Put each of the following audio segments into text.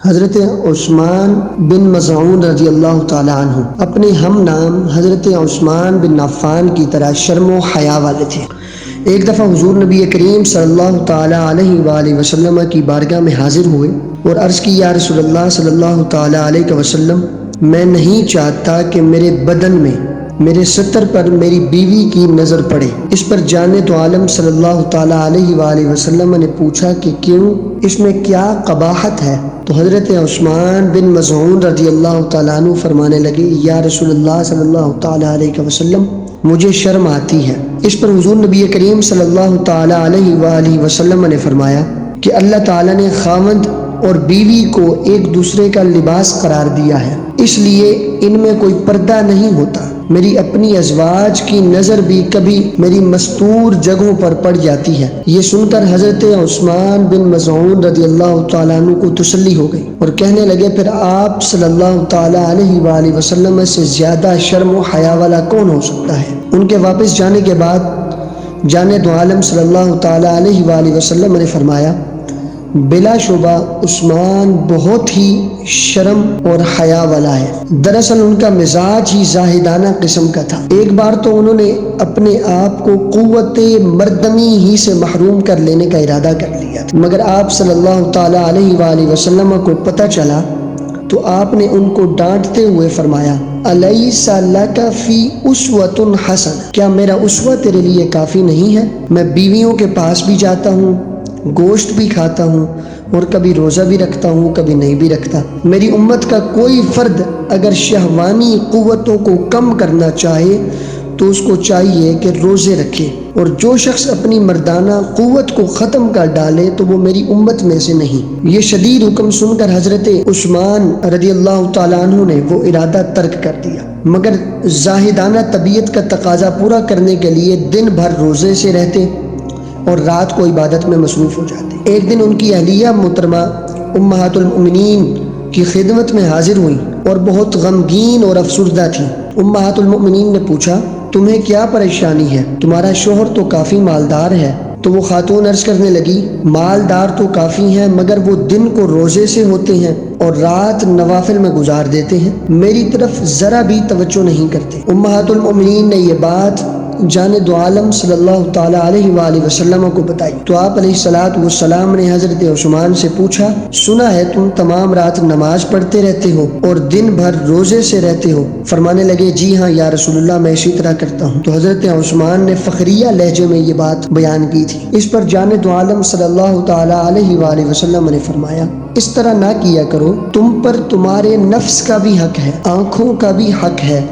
حضرت عثمان بن مظعون رضی اللہ تعالی عنہ اپنے ہم نام حضرت عثمان بن عفان کی طرح شرم و حیا والے تھے۔ ایک دفعہ حضور نبی کریم صلی اللہ تعالی علیہ وآلہ وسلم کی بارگاہ میں حاضر ہوئے اور عرض کی، یا رسول اللہ صلی اللہ تعالی علیہ وسلم، میں نہیں چاہتا کہ میرے بدن میں، میرے ستر پر میری بیوی کی نظر پڑے۔ اس پر جان تو عالم صلی اللہ تعالی علیہ وآلہ وسلم نے پوچھا کہ کیوں، اس میں کیا قباحت ہے؟ تو حضرت عثمان بن مظعون رضی اللہ تعالیٰ عنہ فرمانے لگے، یا رسول اللہ صلی اللہ تعالی علیہ وسلم، مجھے شرم آتی ہے۔ اس پر حضور نبی کریم صلی اللہ تعالی علیہ وآلہ وسلم نے فرمایا کہ اللہ تعالیٰ نے خاوند اور بیوی کو ایک دوسرے کا لباس قرار دیا ہے، اس لیے ان میں کوئی پردہ نہیں ہوتا۔ میری اپنی ازواج کی نظر بھی کبھی میری مستور جگہوں پر پڑ جاتی ہے۔ یہ سن کر حضرت عثمان بن مظعون رضی اللہ تعالیٰ عنہ کو تسلی ہو گئی اور کہنے لگے، پھر آپ صلی اللہ تعالیٰ علیہ وآلہ وسلم سے زیادہ شرم و حیا والا کون ہو سکتا ہے؟ ان کے واپس جانے کے بعد جان دو عالم صلی اللہ تعالیٰ علیہ وآلہ وسلم نے فرمایا، بلا شبہ عثمان بہت ہی شرم اور حیا والا ہے۔ دراصل ان کا مزاج ہی زاہدانہ قسم کا تھا۔ ایک بار تو انہوں نے اپنے آپ کو قوت مردمی ہی سے محروم کر لینے کا ارادہ کر لیا تھا، مگر آپ صلی اللہ تعالیٰ علیہ وآلہ وسلم کو پتہ چلا تو آپ نے ان کو ڈانٹتے ہوئے فرمایا، الیس لک فی اسوۃ حسنہ، کیا میرا اسوہ تیرے لیے کافی نہیں ہے؟ میں بیویوں کے پاس بھی جاتا ہوں، گوشت بھی کھاتا ہوں اور کبھی روزہ بھی رکھتا ہوں، کبھی نہیں بھی رکھتا۔ میری امت کا کوئی فرد اگر شہوانی قوتوں کو کم کرنا چاہے تو اس کو چاہیے کہ روزے رکھے، اور جو شخص اپنی مردانہ قوت کو ختم کر ڈالے تو وہ میری امت میں سے نہیں۔ یہ شدید حکم سن کر حضرت عثمان رضی اللہ تعالیٰ عنہ نے وہ ارادہ ترک کر دیا، مگر زاہدانہ طبیعت کا تقاضا پورا کرنے کے لیے دن بھر روزے سے رہتے اور رات کو عبادت میں مصروف ہو جاتے۔ ایک دن ان کی اہلیہ محترمہ امہات المؤمنین کی خدمت میں حاضر ہوئیں اور بہت غمگین اور افسردہ تھیں۔ امہات المؤمنین نے پوچھا، تمہیں کیا پریشانی ہے؟ تمہارا شوہر تو کافی مالدار ہے۔ تو وہ خاتون عرض کرنے لگی، مالدار تو کافی ہیں مگر وہ دن کو روزے سے ہوتے ہیں اور رات نوافل میں گزار دیتے ہیں، میری طرف ذرا بھی توجہ نہیں کرتے۔ امہات المؤمنین نے یہ بات جان دو عالم صلی اللہ تعالیٰ علیہ وآلہ وسلم کو بتائی تو آپ علیہ الصلوۃ والسلام نے حضرت عثمان سے پوچھا، سنا ہے تم تمام رات نماز پڑھتے رہتے ہو اور دن بھر روزے سے رہتے ہو؟ فرمانے لگے، جی ہاں یا رسول اللہ، میں اسی طرح کرتا ہوں۔ تو حضرت عثمان نے فخریہ لہجے میں یہ بات بیان کی تھی۔ اس پر جان دو عالم صلی اللہ تعالیٰ علیہ وآلہ وسلم نے فرمایا، اس طرح نہ کیا کرو، تم پر تمہارے نفس کا بھی حق ہے، آنکھوں کا بھی حق ہے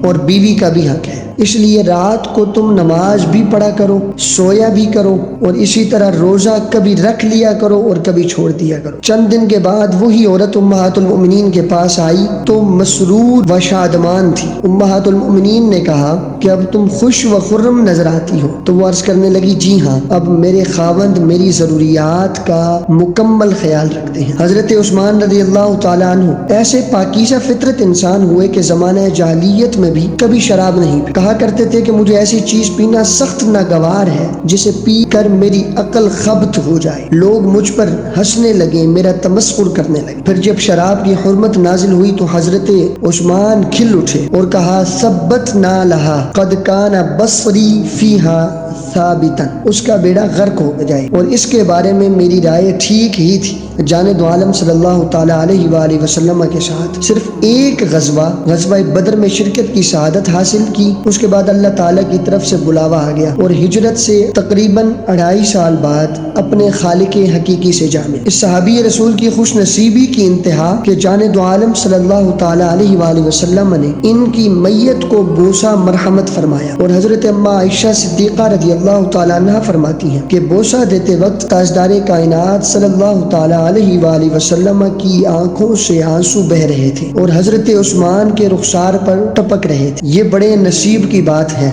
اور بیوی کا بھی حق ہے، اس لیے رات کو تم نماز بھی پڑھا کرو، سویا بھی کرو، اور اسی طرح روزہ کبھی رکھ لیا کرو اور کبھی چھوڑ دیا کرو۔ چند دن کے بعد وہی عورت امہات المؤمنین کے پاس آئی تو مسرور و شادمان تھی۔ امہات المؤمنین نے کہا کہ اب تم خوش و خرم نظر آتی ہو۔ تو وہ عرض کرنے لگی، جی ہاں، اب میرے خاوند میری ضروریات کا مکمل خیال رکھتے ہیں۔ حضرت عثمان رضی اللہ تعالیٰ عنہ ایسے پاکیزہ فطرت انسان ہوئے کہ زمانہ جاہلیت میں بھی کبھی شراب نہیں پی۔ کہا کرتے تھے کہ مجھے ایسی چیز پینا سخت ناگوار ہے جسے پی کر میری عقل خبت ہو جائے، لوگ مجھ پر ہنسنے لگے، میرا تمسخر کرنے لگے۔ پھر جب شراب کی حرمت نازل ہوئی تو حضرت عثمان کھل اٹھے اور کہا، ثبتنا لہا قد کان بصری فیہا ثابتا، اس کا بیڑا غرق ہو جائے، اور اس کے بارے میں میری رائے ٹھیک ہی تھی۔ جان دو عالم صلی اللہ تعالیٰ علیہ وآلہ وسلم کے ساتھ صرف ایک غزوہ بدر میں شرکت کی سعادت حاصل کی، اس کے بعد اللہ تعالیٰ کی طرف سے بلاوا آ گیا اور ہجرت سے تقریباً 2.5 سال بعد اپنے خالق حقیقی سے جا ملے۔ اس صحابی رسول کی خوش نصیبی کی انتہا کہ جان دو عالم صلی اللہ تعالیٰ علیہ وآلہ وسلم نے ان کی میت کو بوسہ مرحمت فرمایا، اور حضرت اماں عائشہ صدیقہ رضی اللہ تعالیٰ عنہ فرماتی ہیں کہ بوسہ دیتے وقت تاجدار کائنات صلی اللہ تعالیٰ علیہ وآلہ وسلم کی آنکھوں سے آنسو بہ رہے تھے اور حضرت عثمان کے رخسار پر ٹپک رہے تھے۔ یہ بڑے نصیب کی بات ہے